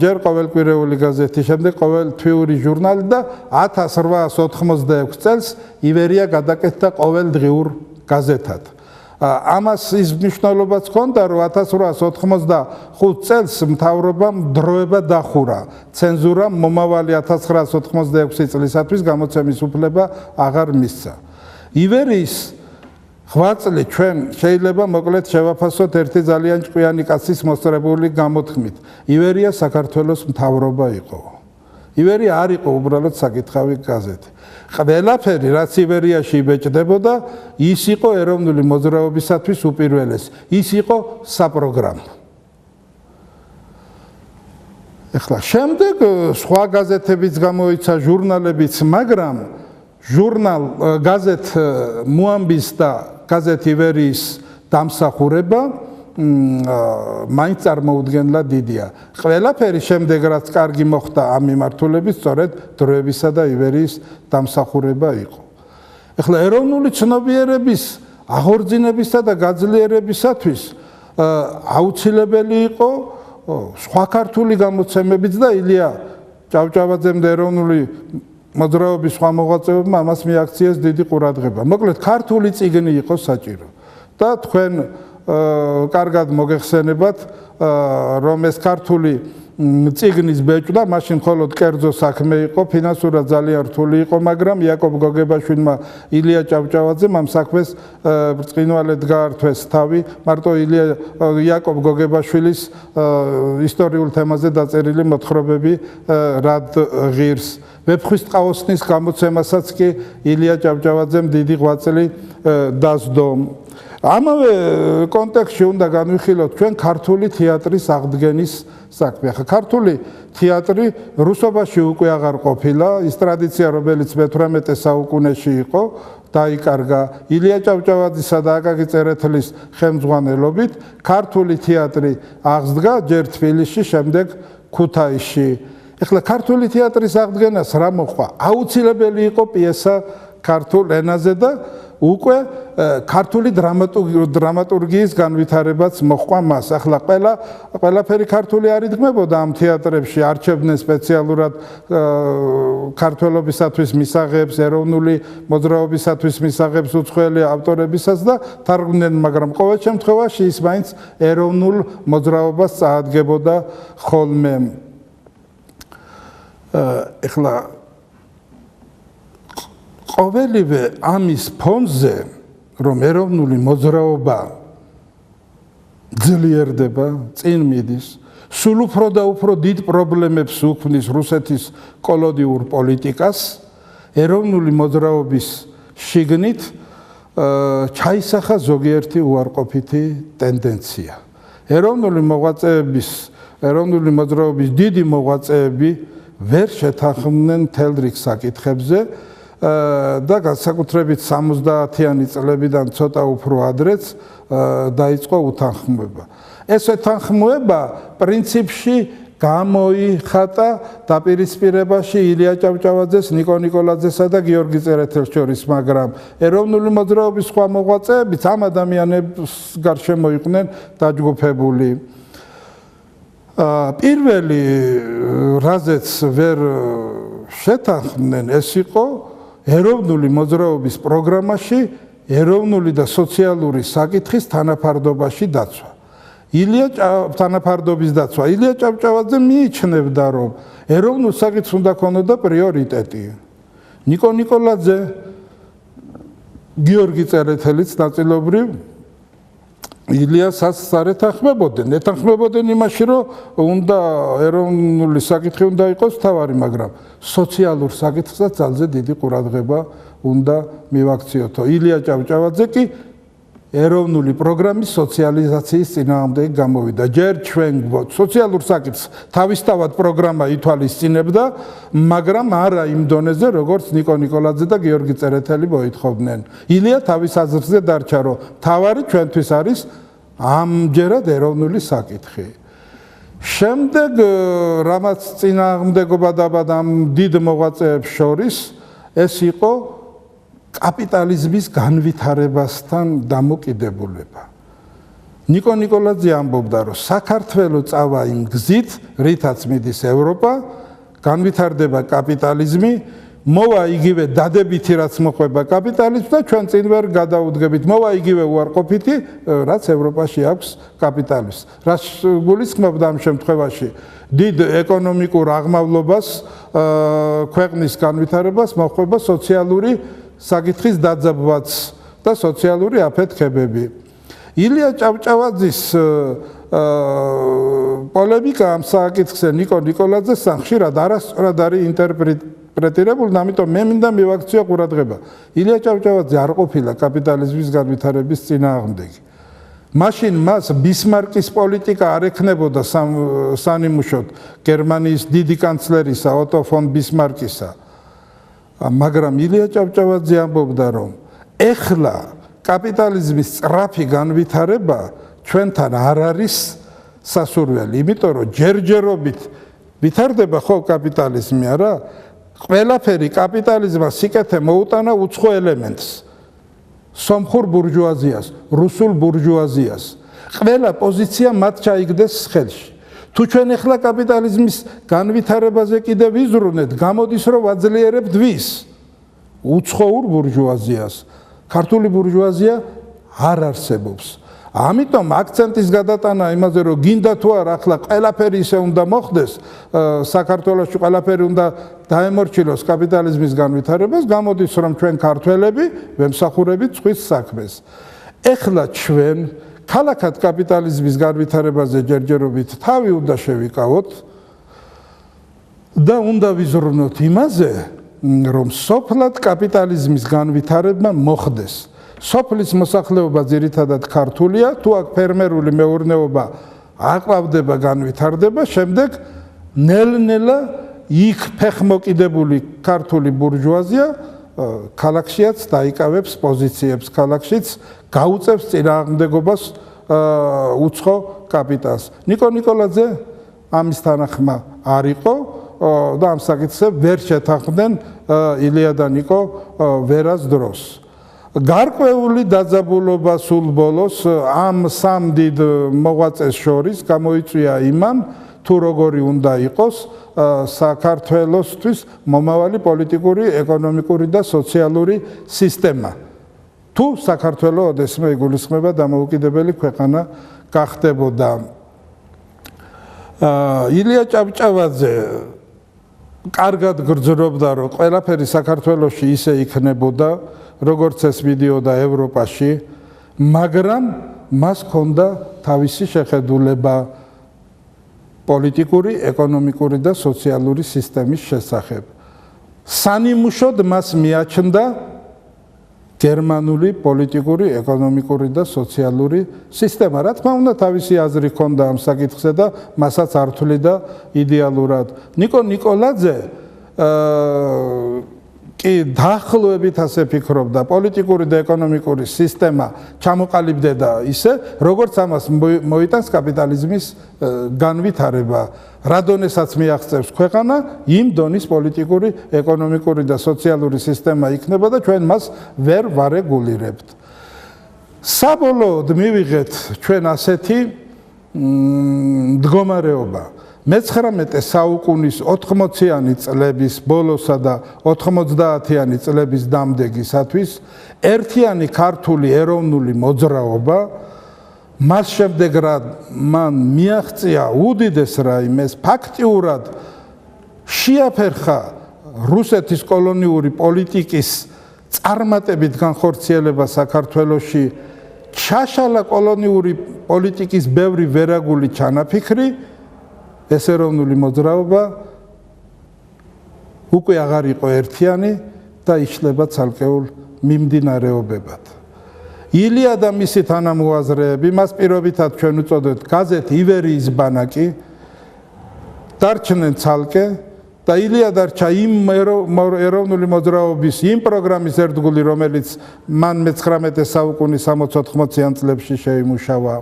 ჯერ ყოველკვირეული გაზეთი შემდეგ ყოველთვიური ჟურნალი და 1886 წელს ივერია გადაკეთდა ყოველდღიურ გაზეთად ამას ის მნიშვნელობაც ჰქონდა რომ 1885 წელს მთავრობამ დროება დახურა ცენზურამ მომავალი 1986 წლისათვის გამოცემის უფლება აღარ მისცა ივერიის ღვაწლი ჩვენ შეიძლება მოკლედ შევაფასოთ ერთი ძალიან ჭკვიანი კაცის მოსწრებული გამოთქმით ივერია საქართველოს მთავრობა იყო ივერია არ იყო უბრალოდ საკითხავი გაზეთი ყველაფერი რაც ივერიაში იბეჭდებოდა ის იყო ეროვნული მოძრაობისათვის უპირველესი ის იყო საპროგრამო ეხლა შემდეგ სხვა გაზეთებიც გამოიცა ჟურნალებიც მაგრამ ჟურნალ გაზეთ მოამბის და გაზეთ ივერიის დამსახურება მაინც წარმოუდგენლად დიდია. ყველაფერი შემდეგ რაც კარგი მოხდა ამ მიმართულებით, სწორედ დროებისა და ივერიის დამსახურება იყო. ეხლა ეროვნული ცნობიერების აღორძინებისა და გაძლიერებისათვის აუცილებელი იყო სხვა ქართული გამოცემებიც და ილია ჭავჭავაძემ და ეროვნული მოძრაობის სხვა მოღვაწეებმა ამას მიაქციეს დიდი ყურადღება. მოკლედ ქართული წიგნი იყო საჭირო და თქვენ კარგად მოგეხსენებათ რომ ეს ქართული წიგნის ბეჭდა მაშინ მხოლოდ კერძო საქმე იყო, ფინანსურად ძალიან რთული იყო, მაგრამ იაკობ გოგებაშვილმა ილია ჭავჭავაძემ ამ საქმეს ბრწყინვალედ გაართვეს თავი, მარტო იაკობ გოგებაშვილის ისტორიულ თემაზე დაწერილი მოთხრობები რად ღირს. ვეფხვის ტყაოსნის გამოცემასაც კი ილია ჭავჭავაძემ დიდი ღვაწლი დასდო. ამავე კონტექსტში უნდა განვიხილოთ ჩვენ ქართული თეატრის აღდგენის საქმე. ახლა ქართული თეატრი რუსობაში უკვე აღარ ყოფილა, ის ტრადიცია, რომელიც მე-18 საუკუნეში იყო, დაიკარგა ილია ჭავჭავაძისა და აკაკი წერეთლის ხელმძღვანელობით. ქართული თეატრი აღსდგა ჯერ თბილისში, შემდეგ ქუთაისში. ახლა ქართული თეატრის აღდგენას რა მოხდა? აუცილებელი იყო პიესა ქართულ ენაზე და უკვე ქართული დრამატურგიის განვითარებაც მოხდა მას. ახლა ყველაფერი ქართული არ იდგმებოდა ამ თეატრებში, არჩევდნენ სპეციალურად ქართველობისათვის მისაღებს, ეროვნული მოძრაობისათვის მისაღებს უცხოელი ავტორებისაც და თარგმნდნენ, მაგრამ ყოველ შემთხვევაში ის მაინც ეროვნულ მოძრაობას წაადგებოდა ხოლმე. ახლა ყოველივე ამის ფონზე, რომ ეროვნული მოძრაობა ძლიერდება, წინ მიდის, სულ უფრო და უფრო დიდ პრობლემებს უქმნის რუსეთის კოლონიურ პოლიტიკას, ეროვნული მოძრაობის შიგნით ჩაისახა ზოგიერთი უარყოფითი ტენდენცია. ეროვნული მოძრაობის დიდი მოღვაწეები ვერ შეთანხმდნენ მთელ რიგ საკითხებზე და განსაკუთრებით 70-იანი წლებიდან ცოტა უფრო ადრეც დაიწყო უთანხმოება. ეს უთანხმოება პრინციპში გამოიხატა დაპირისპირებაში ილია ჭავჭავაძეს, ნიკო ნიკოლაძესა და გიორგი წერეთელს შორის, მაგრამ ეროვნული მოძრაობის სხვა მოღვაწეებიც ამ ადამიანებს გარშემო იყვნენ დაჯგუფებული. პირველი რაზეც ვერ შეთანხმდნენ ეს იყო ეროვნული მოძრაობის პროგრამაში ეროვნული და სოციალური საკითხის თანაფარდობაში დაცვა. თანაფარდობის დაცვა. ილია ჭავჭავაძე მიიჩნევდა, რომ ეროვნულ საკითხს უნდა ქონოდა პრიორიტეტი. ნიკო ნიკოლაძე, გიორგი წერეთელიც ნაწილობრივ ილიასაც არ ეთანხმებოდნენ იმაში, რომ უნდა ეროვნული საკითხი უნდა იყოს მთავარი, მაგრამ სოციალურ საკითხსაც ძალზე დიდი ყურადღება უნდა მივაქციოთო. ილია ჭავჭავაძე კი ეროვნული პროგრამის სოციალიზაციის წინააღმდეგი გამოვიდა. ჯერ ჩვენ გვაქვს სოციალურ საკითხს თავისთავად პროგრამა ითვალისწინებდა, მაგრამ არა იმ დონეზე, როგორც ნიკო ნიკოლაძე და გიორგი წერეთელი მოითხოვდნენ. ილია თავის აზრზე დარჩა, რომ მთავარი ჩვენთვის არის ამჯერად ეროვნული საკითხი. შემდეგ რამაც წინააღმდეგობა დაბადა ამ დიდ მოღვაწეებს შორის, ეს იყო კაპიტალიზმის განვითარებასთან დამოკიდებულება. ნიკო ნიკოლაძე ამბობდა, რომ საქართველო წავა იმ გზით, რითაც მიდის ევროპა, განვითარდება კაპიტალიზმი, მოვა იგივე დადებითი, რაც მოხდება კაპიტალიზმს და ჩვენ წინ ვერ გადაუდგებით, მოვა იგივე უარყოფითი, რაც ევროპაში აქვს კაპიტალიზმს. რაც გულისხმობდა ამ შემთხვევაში დიდ ეკონომიკურ აღმავლობას, ქვეყნის განვითარებას, მოხდება სოციალური საკითხის დაძაბვაც და სოციალური აფეთქებები. ილია ჭავჭავაძის პოლემიკა ამ საკითხზე ნიკო ნიკოლაძეს ხშირად არასწორად არის ინტერპრეტირებული, ამიტომ მე მინდა მივაქციო ყურადღება. ილია ჭავჭავაძე არ ყოფილა კაპიტალიზმის განვითარების წინააღმდეგი. მაშინ მას ბისმარკის პოლიტიკა არ ექნებოდა სანიმუშოდ გერმანიის დიდი კანცლერისა ოტო ფონ ბისმარკისა. მაგრამ ილია ჭავჭავაძე ამბობდა, რომ ეხლა კაპიტალიზმის სწრაფი განვითარება ჩვენთან არ არის სასურველი, იმიტომ რომ ჯერჯერობით ვითარდება ხო კაპიტალიზმი, არა? ყველაფერი კაპიტალიზმას სიკეთე მოუტანა უცხო ელემენტს. სომხურ ბურჟუაზიას, რუსულ ბურჟუაზიას. ყველა პოზიცია მათ ჩაიგდეს ხელში. თუ ჩვენ ახლა კაპიტალიზმის განვითარებაზე კიდე ვიზრუნეთ, გამოდის რომ ვაძლიერებთ ვის? უცხოურ ბურჟუაზიას. ქართული ბურჟუაზია არ არსებობს. ამიტომ აქცენტის გადატანა იმაზე რომ გინდა თუ არა ახლა ყველაფერი ისე უნდა მოხდეს, საქართველოში ყველაფერი უნდა დაემორჩილოს კაპიტალიზმის განვითარებას, გამოდის რომ ჩვენ ქართველები ვემსახურებით სხვის საქმეს. ეხლა ჩვენ ქალაქად კაპიტალიზმის განვითარებაზე ჯერჯერობით თავი უნდა შევიკავოთ და უნდა ვიზრუნოთ იმაზე, რომ სოფლად კაპიტალიზმის განვითარება მოხდეს. სოფლის მოსახლეობა ძირითადად ქართულია, თუ აქ ფერმერული მეურნეობა აყვავდება, განვითარდება, შემდეგ ნელ-ნელა იქ ფეხმოკიდებული ქართული ბურჟუაზია ქალაქშიაც დაიკავებს პოზიციებს, ქალაქშიც გაუწევს წინააღმდეგობას უცხო კაპიტალს. ნიკო ნიკოლაძე ამის თანახმა არ იყო და ამ საკითხზე ვერ შეთანხმდნენ ილია და ნიკო ვერას დროს. გარკვეული დაძაბულობა სულ ბოლოს ამ სამ დიდ მოღვაწეს შორის გამოიწვია იმან, თუ როგორი უნდა იყოს საქართველოსთვის მომავალი პოლიტიკური, ეკონომიკური და სოციალური სისტემა. თუ საქართველო ოდესმე იგულისხმება დამოუკიდებელი ქვეყანა გახდებოდა. ილია ჭავჭავაძე კარგად გრძნობდა, რომ ყველაფერი საქართველოში ისე იქნებოდა, როგორც ეს მიდიოდა ევროპაში, მაგრამ მას ჰქონდა თავისი შეხედულება პოლიტიკური, ეკონომიკური და სოციალური სისტემის შესახებ. სანიმუშოდ მას მიაჩნდა გერმანული პოლიტიკური, ეკონომიკური და სოციალური სისტემა. რა თქმა უნდა, თავისი აზრი ჰქონდა ამ საკითხზე და მასაც არ თვლიდა იდეალურად. ნიკო ნიკოლაძე კი დაახლოებით ასე ფიქრობდა, პოლიტიკური და ეკონომიკური სისტემა ჩამოყალიბდება ისე, როგორც ამას მოიტანს კაპიტალიზმის განვითარება. რა დონესაც მიაღწევს ქვეყანა, იმ დონის პოლიტიკური, ეკონომიკური და სოციალური სისტემა იქნება და ჩვენ მას ვერ ვარეგულირებთ. საბოლოოდ მივიღეთ ჩვენ ასეთი მდგომარეობა. მე-19 საუკუნის 80-იანი წლების ბოლოსა და 90-იანი წლების დამდეგისათვის ერთიანი ქართული ეროვნული მოძრაობა მას შემდეგ რა მან მიაღწია უდიდეს რაიმეს, ფაქტიურად შეაფერხა რუსეთის კოლონიური პოლიტიკის წარმატებით განხორციელება საქართველოში, ჩაშალა კოლონიური პოლიტიკის ბევრი ვერაგული ჩანაფიქრი, ეს ეროვნული მოძრაობა უკვე აღარ იყო ერთიანი და იშლება ცალკეულ მიმდინარეობებად. ილია და მისი თანამოაზრეები, მას პირობითად ჩვენ უწოდებთ გაზეთ ივერიის ბანაკი, დარჩნენ ცალკე და ილია დარჩა იმ ეროვნული მოძრაობის იმ პროგრამის ერთგული, რომელიც მან მე-19 საუკუნის 60-80-იან წლებში შეიმუშავა.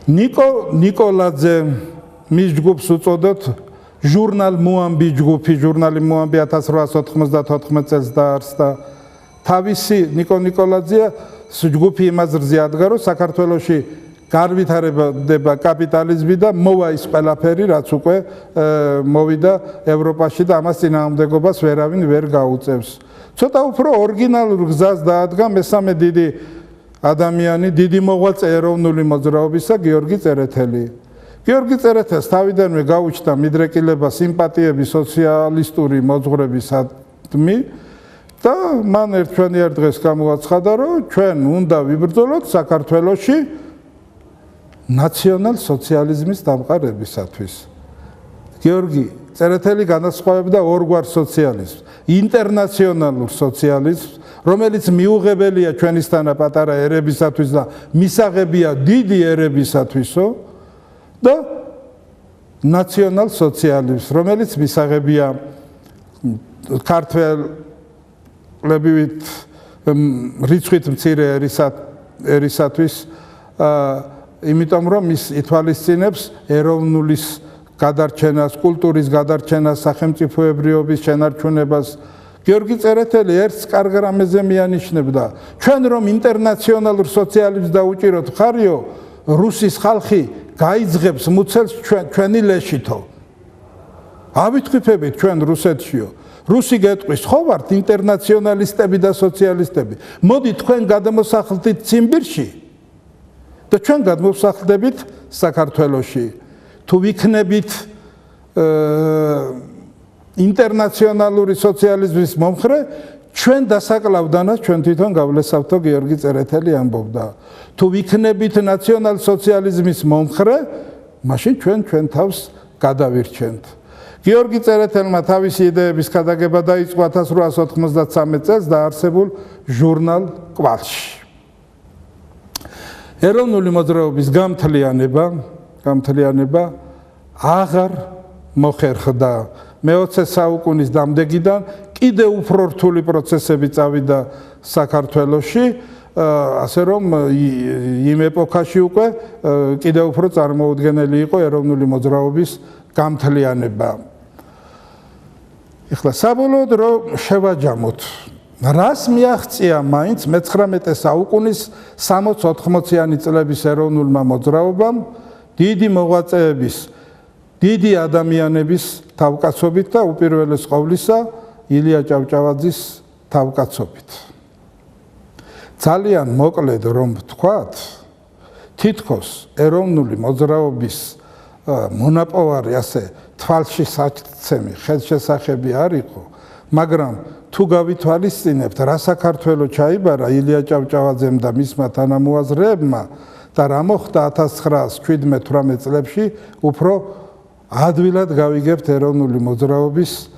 ნიკო ნიკოლაძე მის ჯგუფს უწოდოთ ჟურნალ მოამბი ჯგუფი, ჟურნალი მოამბი 1894 წელს დაარსდა. თავისი ნიკო ნიკოლაძეა ჯგუფი იმაზრზე ადგა, რომ საქართველოში განვითარდება კაპიტალიზმი და მოვა ის ყველაფერი, რაც უკვე მოვიდა ევროპაში და ამას წინააღმდეგობას ვერავინ ვერ გაუწევს. ცოტა უფრო ორიგინალურ გზას დაადგა მესამე დიდი ადამიანი, დიდი მოღვაწე ეროვნული მოძრაობისა გიორგი წერეთელი. გიორგი წერეთელს თავიდანვე გაუჩნდა მიდრეკილება სიმპათიები სოციალისტური მოძღვრებისადმი და მან ერთვენიერ დღეს გამოაცხადა, რომ ჩვენ უნდა ვიბრძოლოთ საქართველოში ნაციონალ-სოციალიზმის დამყარებისათვის. გიორგი წერეთელი განასხვავებდა ორგვარ სოციალიზმს: ინტერნაციონალურ სოციალიზმს, რომელიც მიუღებელია ჩვენისთანა პატარა ერებისათვის და მისაღებია დიდი ერებისათვისო, და ნაციონალ-სოციალიზმს, რომელიც მისაღებია ქართველებით რიცხვით მცირე ერისათვის, იმიტომ რომ ის ითვალისწინებს ეროვნულის გადარჩენას, კულტურის გადარჩენას, სახელმწიფოებრიობის შენარჩუნებას, გიორგი წერეთელი ერთს კარგ რამეზე მიანიშნებდა. ჩვენ რომ ინტერნაციონალურ სოციალიზმს დაუჭიროთ ხარიო, რუსის ხალხი გაიძღებს მუცელს ჩვენი ლეშითო. ავიტყვიფებით ჩვენ რუსეთშიო. რუსი გეტყვის, ხო ვართ ინტერნაციონალისტები და სოციალისტები. მოდი თქვენ გადამოსახლდით ციმბირში და ჩვენ გადმოსახლდებით საქართველოში. თუ ვიქნებით ინტერნაციონალური სოციალიზმის მომხრე, ჩვენ დასაკლავდანაც ჩვენ თვითონ გავლესავთო გიორგი წერეთელი ამბობდა. თუ ვიქნებით ნაციონალ სოციალიზმის მომხრე, მაშინ ჩვენ თავს გადავირჩენთ. გიორგი წერეთელმა თავისი იდეების გადაგება დაიწყო 1893 წელს დაარსებულ ჟურნალ კვალში. ეროვნული მოძრაობის გამთლიანება აღარ მოხერხდა. მე-20 საუკუნის დამდეგიდან კიდევ უფრო რთული პროცესები წავიდა საქართველოში, ასე რომ იმ ეპოქაში უკვე კიდევ უფრო წარმოუდგენელი იყო ეროვნული მოძრაობის გამთლიანება. ეხლა საბოლოოდ რომ შევაჯამოთ, რას მიაღწია მაინც მე-19 საუკუნის 60-80-იანი წლების ეროვნულმა მოძრაობამ დიდი მოღვაწეების, დიდი ადამიანების თავკაცობით და უპირველეს ყოვლისა ილია ჭავჭავაძის თავკაცობით. ძალიან მოკლედ რომ ვთქვათ, თითქოს ეროვნული მოძრაობის მონაპოვარი ასე თვალში საცემი ხელშესახები არ იყო, მაგრამ თუ გავითვალისწინებთ რა საქართველო ჩაიბარა ილია ჭავჭავაძემ და მისმა თანამოაზრეებმა და რა მოხდა 1917-18 წლებში, უფრო ადვილად გავიგებთ ეროვნული მოძრაობის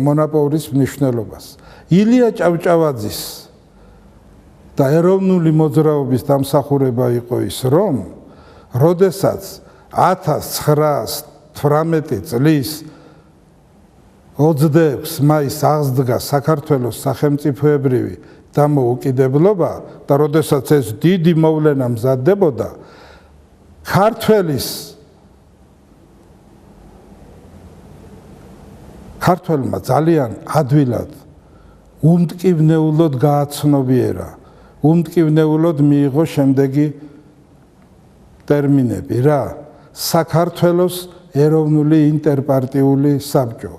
მონაპოვრის მნიშვნელობას. ილია ჭავჭავაძის და ეროვნული მოძრაობის დამსახურება იყო ის, რომ როდესაც 1918 წლის 26 მაისს აღსდგა საქართველოს სახელმწიფოებრივი დამოუკიდებლობა და როდესაც ეს დიდი მოვლენა მზადდებოდა, ქართველმა ძალიან ადვილად უმტკივნეულოდ გააცნობიერა, უმტკივნეულოდ მიიღო შემდეგი ტერმინები რა: საქართველოს ეროვნული ინტერპარტიული საბჭო,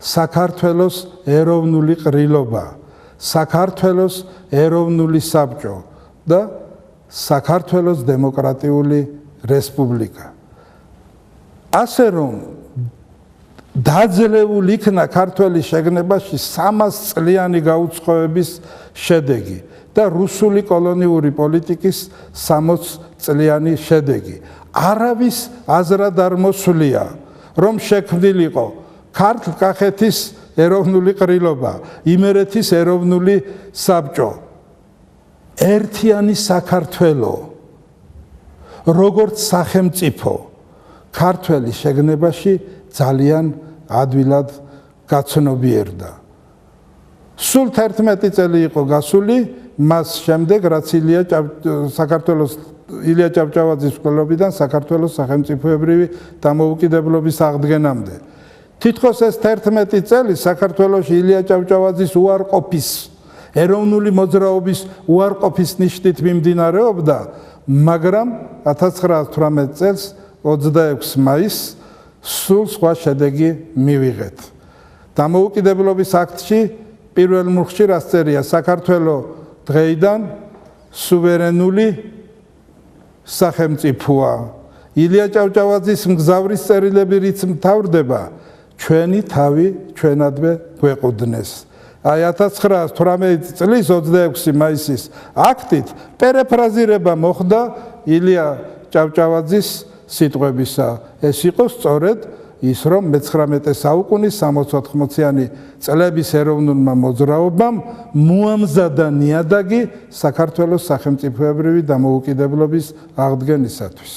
საქართველოს ეროვნული ყრილობა, საქართველოს ეროვნული საბჭო და საქართველოს დემოკრატიული რესპუბლიკა. ასე რომ დაძლევული იქნა ქართველის შეგნებაში 300 წლიანი გაუწყობების შედეგი და რუსული კოლონიური პოლიტიკის 60 წლიანი შედეგი. არავის აზრად არ მოსვლია, რომ შექმნილიყო ქართლ-კახეთის ეროვნული ყრილობა, იმერეთის ეროვნული საბჭო, ერთიანი საქართველო, როგორც სახელმწიფო, ქართველის შეგნებაში ძალიან ადვილად გაცნობიერდა. სულ 11 წელი იყო გასული მას შემდეგ, რაც ილია ჭავჭავაძის მკვლელობიდან საქართველოს სახელმწიფოებრივი დამოუკიდებლობის აღდგენამდე. თითქოს ეს 11 წელი საქართველოში ილია ჭავჭავაძის უარყოფის, ეროვნული მოძრაობის უარყოფის ნიშნით მიმდინარეობდა, მაგრამ 1918 წელს 26 მაისს სულ სხვა შედეგი მივიღეთ. დამოუკიდებლობის აქტში პირველ მუხლში რაც წერია, საქართველო დღეიდან სუვერენული სახელმწიფოა. ილია ჭავჭავაძის მგზავრის წერილები რიც მთავრდება, ჩვენი თავი ჩვენადვე გვეყუდნეს. აი 1918 წლის 26 მაისის აქტით პერეფრაზირება მოხდა ილია ჭავჭავაძის სიტყვებისა. ეს იყო სწორედ ის, რომ მე-19 საუკუნის 60-80-იანი წლების ეროვნულმა მოძრაობამ მოამზადა ნიადაგი საქართველოს სახელმწიფოებრივი დამოუკიდებლობის აღდგენისათვის.